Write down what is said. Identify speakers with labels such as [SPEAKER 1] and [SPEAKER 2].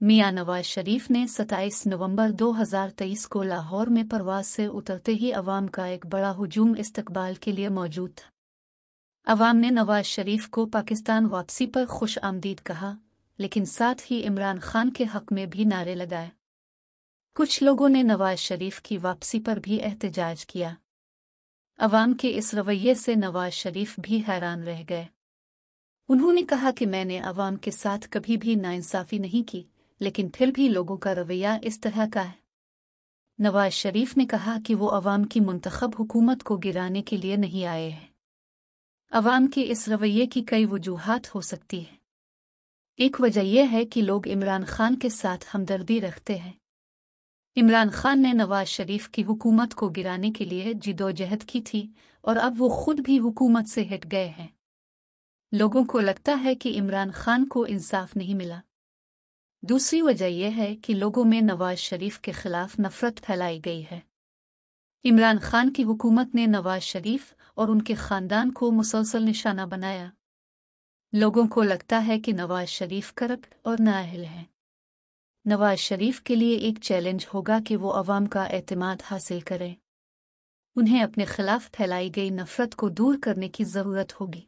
[SPEAKER 1] मियां नवाज शरीफ ने 27 नवंबर 2023 को लाहौर में परवाज से उतरते ही अवाम का एक बड़ा हुजूम इस्तकबाल के लिए मौजूद था। अवाम ने नवाज शरीफ को पाकिस्तान वापसी पर खुश आमदीद कहा, लेकिन साथ ही इमरान खान के हक में भी नारे लगाए। कुछ लोगों ने नवाज शरीफ की वापसी पर भी एहतजाज किया। अवाम के इस रवैये से नवाज शरीफ भी हैरान रह गए। उन्होंने कहा कि मैंने अवाम के साथ कभी भी नाइंसाफी नहीं की, लेकिन फिर भी लोगों का रवैया इस तरह का है। नवाज शरीफ ने कहा कि वो अवाम की मुंतखब हुकूमत को गिराने के लिए नहीं आए हैं। अवाम के इस रवैये की कई वजूहात हो सकती है। एक वजह यह है कि लोग इमरान खान के साथ हमदर्दी रखते हैं। इमरान खान ने नवाज शरीफ की हुकूमत को गिराने के लिए जिदोजहद की थी और अब वो खुद भी हुकूमत से हट गए हैं। लोगों को लगता है कि इमरान खान को इंसाफ नहीं मिला। दूसरी वजह यह है कि लोगों में नवाज शरीफ के खिलाफ नफरत फैलाई गई है। इमरान खान की हुकूमत ने नवाज शरीफ और उनके खानदान को मुसलसल निशाना बनाया। लोगों को लगता है कि नवाज शरीफ करप्ट और नाअहल हैं। नवाज शरीफ के लिए एक चैलेंज होगा कि वो अवाम का एतमाद हासिल करें। उन्हें अपने खिलाफ फैलाई गई नफरत को दूर करने की ज़रूरत होगी।